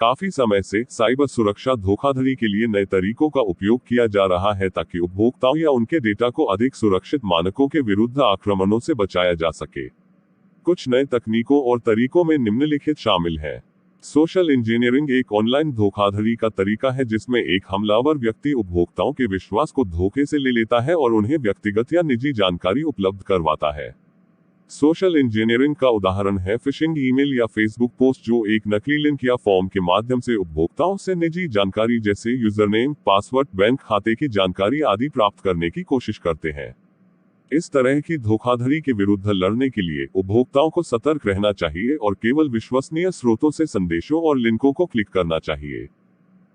काफी समय से साइबर सुरक्षा धोखाधड़ी के लिए नए तरीकों का उपयोग किया जा रहा है ताकि उपभोक्ताओं या उनके डेटा को अधिक सुरक्षित मानकों के विरुद्ध आक्रमणों से बचाया जा सके। कुछ नए तकनीकों और तरीकों में निम्नलिखित शामिल हैं। सोशल इंजीनियरिंग एक ऑनलाइन धोखाधड़ी का तरीका है जिसमें एक हमलावर व्यक्ति उपभोक्ताओं के विश्वास को धोखे से ले लेता है और उन्हें व्यक्तिगत या निजी जानकारी उपलब्ध करवाता है। सोशल इंजीनियरिंग का उदाहरण है फिशिंग ईमेल या फेसबुक पोस्ट जो एक नकली लिंक या फॉर्म के माध्यम से उपभोक्ताओं से निजी जानकारी जैसे यूजरनेम, पासवर्ड, बैंक खाते की जानकारी आदि प्राप्त करने की कोशिश करते हैं। इस तरह की धोखाधड़ी के विरुद्ध लड़ने के लिए उपभोक्ताओं को सतर्क रहना चाहिए और केवल विश्वसनीय स्रोतों से संदेशों और लिंकों को क्लिक करना चाहिए।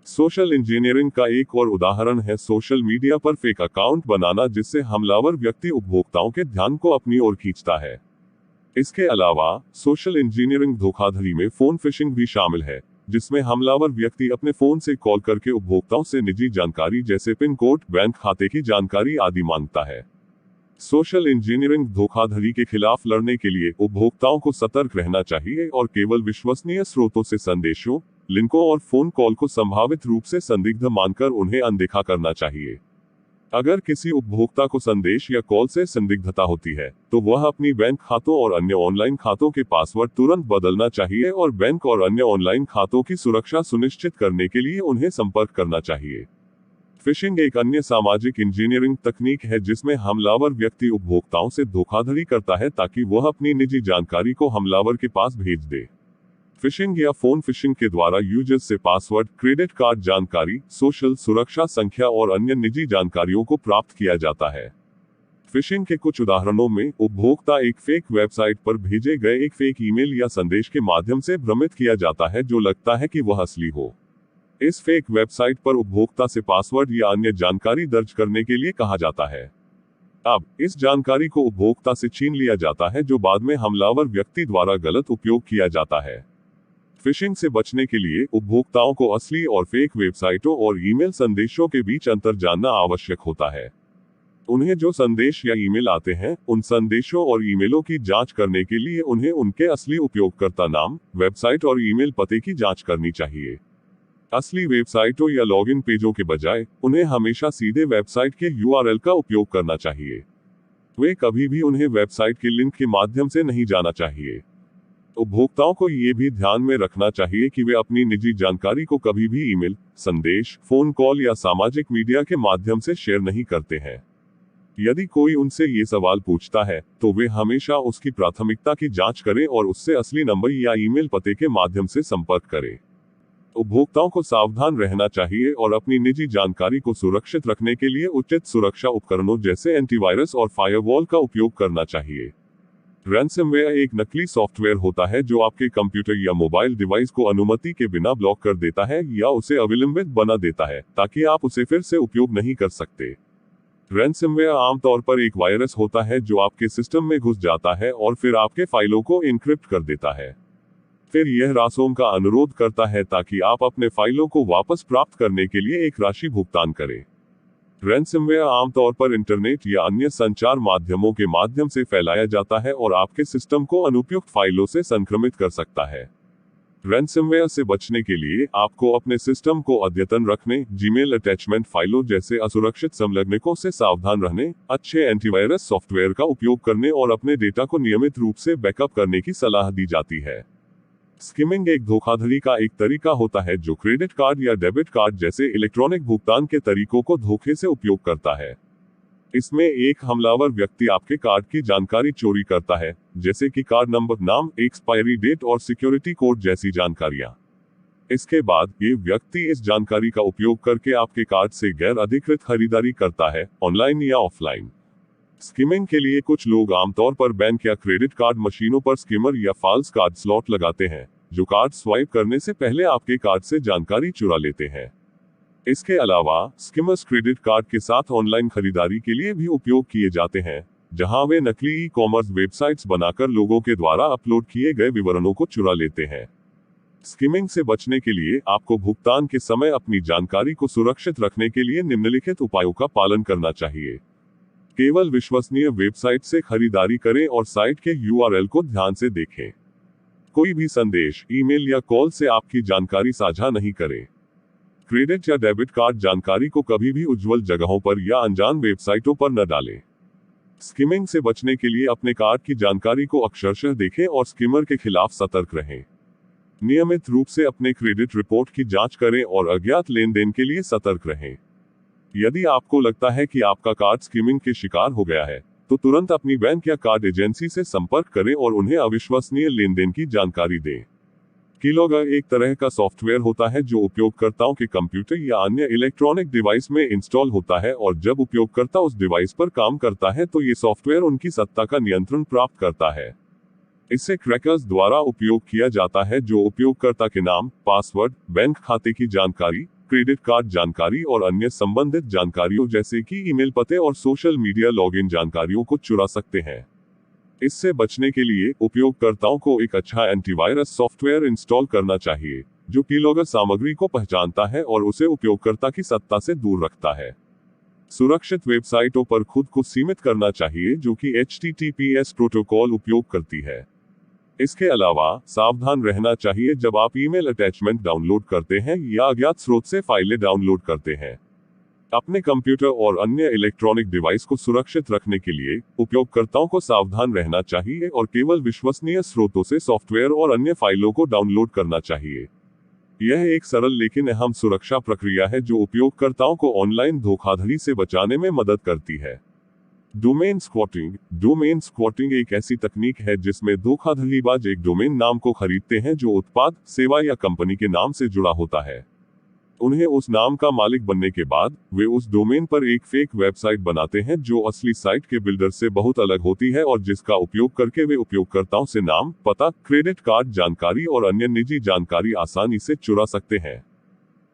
सोशल इंजीनियरिंग का एक और उदाहरण है सोशल मीडिया पर फेक अकाउंट बनाना जिससे हमलावर व्यक्ति उपभोक्ताओं के ध्यान को अपनी ओर खींचता है। इसके अलावा सोशल इंजीनियरिंग धोखाधड़ी में फोन फिशिंग भी शामिल है जिसमें हमलावर व्यक्ति अपने फोन से कॉल करके उपभोक्ताओं से निजी जानकारी जैसे पिन कोड, बैंक खाते की जानकारी आदि मांगता है। सोशल इंजीनियरिंग धोखाधड़ी के खिलाफ लड़ने के लिए उपभोक्ताओं को सतर्क रहना चाहिए और केवल विश्वसनीय स्रोतों से संदेशों, लिंकों और फोन कॉल को संभावित रूप से संदिग्ध मानकर उन्हें अनदेखा करना चाहिए। अगर किसी उपभोक्ता को संदेश या कॉल से संदिग्धता होती है तो वह अपनी बैंक खातों और अन्य ऑनलाइन खातों के पासवर्ड तुरंत बदलना चाहिए और बैंक और अन्य ऑनलाइन खातों की सुरक्षा सुनिश्चित करने के लिए उन्हें संपर्क करना चाहिए। फिशिंग एक अन्य सामाजिक इंजीनियरिंग तकनीक है जिसमें हमलावर व्यक्ति उपभोक्ताओं से धोखाधड़ी करता है ताकि वह अपनी निजी जानकारी को हमलावर के पास भेज दे। फिशिंग या फोन फिशिंग के द्वारा यूजर्स से पासवर्ड, क्रेडिट कार्ड जानकारी, सोशल सुरक्षा संख्या और अन्य निजी जानकारियों को प्राप्त किया जाता है। फिशिंग के कुछ उदाहरणों में उपभोक्ता एक फेक वेबसाइट पर भेजे गए एक फेक ईमेल या संदेश के माध्यम से भ्रमित किया जाता है जो लगता है कि वह असली हो। इस फेक वेबसाइट पर उपभोक्ता से पासवर्ड या अन्य जानकारी दर्ज करने के लिए कहा जाता है। अब इस जानकारी को उपभोक्ता से छीन लिया जाता है जो बाद में हमलावर व्यक्ति द्वारा गलत उपयोग किया जाता है। फिशिंग से बचने के लिए उपभोक्ताओं को असली और फेक वेबसाइटों और ईमेल संदेशों के बीच अंतर जानना आवश्यक होता है। उन्हें जो संदेश या ईमेल आते हैं उन संदेशों और ईमेलों की जांच करने के लिए उन्हें उनके असली उपयोगकर्ता नाम, वेबसाइट और ईमेल पते की जांच करनी चाहिए। असली वेबसाइटों या लॉगिन पेजों के बजाय उन्हें हमेशा सीधे वेबसाइट के यूआरएल का उपयोग करना चाहिए। वे कभी भी उन्हें वेबसाइट के लिंक के माध्यम से नहीं जाना चाहिए। उपभोक्ताओं को ये भी ध्यान में रखना चाहिए कि वे अपनी निजी जानकारी को कभी भी ईमेल, संदेश, फोन कॉल या सामाजिक मीडिया के माध्यम से शेयर नहीं करते हैं। यदि कोई उनसे ये सवाल पूछता है तो वे हमेशा उसकी प्राथमिकता की जांच करें और उससे असली नंबर या ईमेल पते के माध्यम से संपर्क करें। उपभोक्ताओं को सावधान रहना चाहिए और अपनी निजी जानकारी को सुरक्षित रखने के लिए उचित सुरक्षा उपकरणों जैसे एंटीवायरस और फायरवॉल का उपयोग करना चाहिए। रैनसमवेयर एक नकली सॉफ्टवेयर होता है जो आपके कंप्यूटर या मोबाइल डिवाइस को अनुमति के बिना ब्लॉक कर देता है या उसे अविलंबित बना देता है ताकि आप उसे फिर से उपयोग नहीं कर सकते। रैनसमवेयर आमतौर पर एक वायरस होता है जो आपके सिस्टम में घुस जाता है और फिर आपके फाइलों को एन्क्रिप्ट कर देता है। फिर यह रासों का अनुरोध करता है ताकि आप अपने फाइलों को वापस प्राप्त करने के लिए एक राशि भुगतान करें। रैनसमवेयर आमतौर पर इंटरनेट या अन्य संचार माध्यमों के माध्यम से फैलाया जाता है और आपके सिस्टम को अनुपयुक्त फाइलों से संक्रमित कर सकता है। रैनसमवेयर से बचने के लिए आपको अपने सिस्टम को अद्यतन रखने, जीमेल अटैचमेंट फाइलों जैसे असुरक्षित संलग्नकों से सावधान रहने, अच्छे एंटीवायरस सॉफ्टवेयर का उपयोग करने और अपने डेटा को नियमित रूप से बैकअप करने की सलाह दी जाती है। स्किमिंग एक धोखाधड़ी का एक तरीका होता है जो क्रेडिट कार्ड या डेबिट कार्ड जैसे इलेक्ट्रॉनिक भुगतान के तरीकों को धोखे से उपयोग करता है। इसमें एक हमलावर व्यक्ति आपके कार्ड की जानकारी चोरी करता है, जैसे कि कार्ड नंबर, नाम, एक्सपायरी डेट और सिक्योरिटी कोड जैसी जानकारियां। इसके बाद ये व्यक्ति इस जानकारी का उपयोग करके आपके कार्ड से गैर अधिकृत खरीदारी करता है, ऑनलाइन या ऑफलाइन। स्किमिंग के लिए कुछ लोग आमतौर पर बैंक या क्रेडिट कार्ड मशीनों पर स्किमर या फॉल्स कार्ड स्लॉट लगाते हैं, जो कार्ड स्वाइप करने से पहले आपके कार्ड से जानकारी चुरा लेते हैं। इसके अलावा स्किमर्स क्रेडिट कार्ड के साथ ऑनलाइन खरीदारी के लिए भी उपयोग किए जाते हैं, जहां वे नकली ई-कॉमर्स वेबसाइट्स बनाकर लोगों के द्वारा अपलोड किए गए विवरणों को चुरा लेते हैं। स्किमिंग से बचने के लिए आपको भुगतान के समय अपनी जानकारी को सुरक्षित रखने के लिए निम्नलिखित उपायों का पालन करना चाहिए। केवल विश्वसनीय वेबसाइट से खरीदारी करें और साइट के यूआरएल को ध्यान से देखें। कोई भी संदेश, ईमेल या कॉल से आपकी जानकारी साझा नहीं करें। क्रेडिट या डेबिट कार्ड जानकारी को कभी भी उज्ज्वल जगहों पर या अनजान वेबसाइटों पर न डालें। स्किमिंग से बचने के लिए अपने कार्ड की जानकारी को अक्षरशः देखें और स्किमर के खिलाफ सतर्क रहें। नियमित रूप से अपने क्रेडिट रिपोर्ट की जांच करें और अज्ञात लेन देन के लिए सतर्क रहें। यदि आपको लगता है कि आपका कार्ड स्किमिंग के शिकार हो गया है, तो तुरंत अपनी बैंक या कार्ड एजेंसी से संपर्क करें और उन्हें अविश्वसनीय लेन देन की जानकारी दें। कीलॉगर एक तरह का सॉफ्टवेयर होता है जो उपयोगकर्ताओं के कंप्यूटर या अन्य इलेक्ट्रॉनिक डिवाइस में इंस्टॉल होता है, और जब उपयोगकर्ता उस डिवाइस पर काम करता है तो ये सॉफ्टवेयर उनकी सत्ता का नियंत्रण प्राप्त करता है। इसे क्रैकर्स द्वारा उपयोग किया जाता है जो उपयोगकर्ता के नाम, पासवर्ड, बैंक खाते की जानकारी, क्रेडिट कार्ड जानकारी और अन्य संबंधित जानकारियों जैसे कि ईमेल पते और सोशल मीडिया लॉगिन जानकारियों को चुरा सकते हैं। इससे बचने के लिए उपयोगकर्ताओं को एक अच्छा एंटीवायरस सॉफ्टवेयर इंस्टॉल करना चाहिए, जो कीलॉगर सामग्री को पहचानता है और उसे उपयोगकर्ता की सत्ता से दूर रखता है। सुरक्षित वेबसाइटों पर खुद को सीमित करना चाहिए जो कि HTTPS प्रोटोकॉल उपयोग करती है। इसके अलावा सावधान रहना चाहिए जब आप ईमेल अटैचमेंट डाउनलोड करते हैं या अज्ञात स्रोत से फाइलें डाउनलोड करते हैं। अपने कंप्यूटर और अन्य इलेक्ट्रॉनिक डिवाइस को सुरक्षित रखने के लिए उपयोगकर्ताओं को सावधान रहना चाहिए और केवल विश्वसनीय स्रोतों से सॉफ्टवेयर और अन्य फाइलों को डाउनलोड करना चाहिए। यह एक सरल लेकिन अहम सुरक्षा प्रक्रिया है जो उपयोगकर्ताओं को ऑनलाइन धोखाधड़ी से बचाने में मदद करती है। डोमेन स्क्वॉटिंग एक ऐसी तकनीक है जिसमें धोखाधड़ीबाज एक डोमेन नाम को खरीदते हैं जो उत्पाद, सेवा या कंपनी के नाम से जुड़ा होता है। उन्हें उस नाम का मालिक बनने के बाद वे उस डोमेन पर एक फेक वेबसाइट बनाते हैं जो असली साइट के बिल्डर से बहुत अलग होती है और जिसका उपयोग करके वे उपयोगकर्ताओं से नाम, पता, क्रेडिट कार्ड जानकारी और अन्य निजी जानकारी आसानी से चुरा सकते हैं।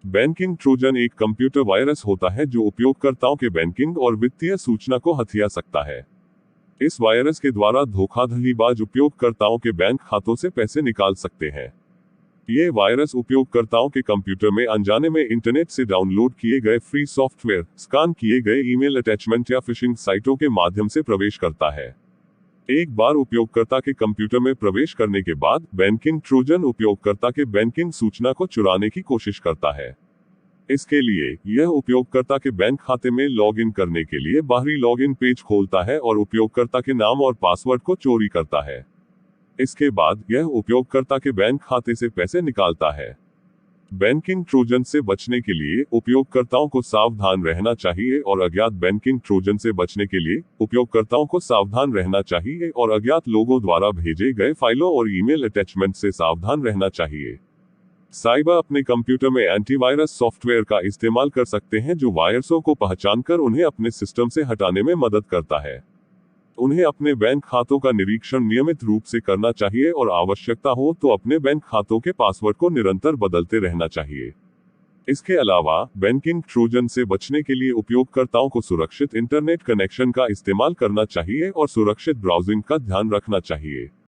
बैंकिंग ट्रोजन एक कंप्यूटर वायरस होता है जो उपयोगकर्ताओं के बैंकिंग और वित्तीय सूचना को हथिया सकता है। इस वायरस के द्वारा धोखाधड़ीबाज उपयोगकर्ताओं के बैंक खातों से पैसे निकाल सकते हैं। ये वायरस उपयोगकर्ताओं के कंप्यूटर में अनजाने में इंटरनेट से डाउनलोड किए गए फ्री सॉफ्टवेयर, स्कैन किए गए ईमेल अटैचमेंट या फिशिंग साइटों के माध्यम से प्रवेश करता है। एक बार उपयोगकर्ता के कंप्यूटर में प्रवेश करने के बाद बैंकिंग ट्रोजन उपयोगकर्ता के बैंकिंग सूचना को चुराने की कोशिश करता है। इसके लिए यह उपयोगकर्ता के बैंक खाते में लॉग इन करने के लिए बाहरी लॉगिन पेज खोलता है और उपयोगकर्ता के नाम और पासवर्ड को चोरी करता है। इसके बाद यह उपयोगकर्ता के बैंक खाते से पैसे निकालता है। बैंकिंग ट्रोजन से बचने के लिए उपयोगकर्ताओं को सावधान रहना चाहिए और अज्ञात बैंकिंग ट्रोजन से बचने के लिए उपयोगकर्ताओं को सावधान रहना चाहिए और अज्ञात लोगों द्वारा भेजे गए फाइलों और ईमेल अटैचमेंट से सावधान रहना चाहिए। साइबर अपने कंप्यूटर में एंटीवायरस सॉफ्टवेयर का इस्तेमाल कर सकते हैं जो वायरसों को पहचानकर उन्हें अपने सिस्टम से हटाने में मदद करता है। उन्हें अपने बैंक खातों का निरीक्षण नियमित रूप से करना चाहिए और आवश्यकता हो तो अपने बैंक खातों के पासवर्ड को निरंतर बदलते रहना चाहिए। इसके अलावा बैंकिंग ट्रोजन से बचने के लिए उपयोगकर्ताओं को सुरक्षित इंटरनेट कनेक्शन का इस्तेमाल करना चाहिए और सुरक्षित ब्राउजिंग का ध्यान रखना चाहिए।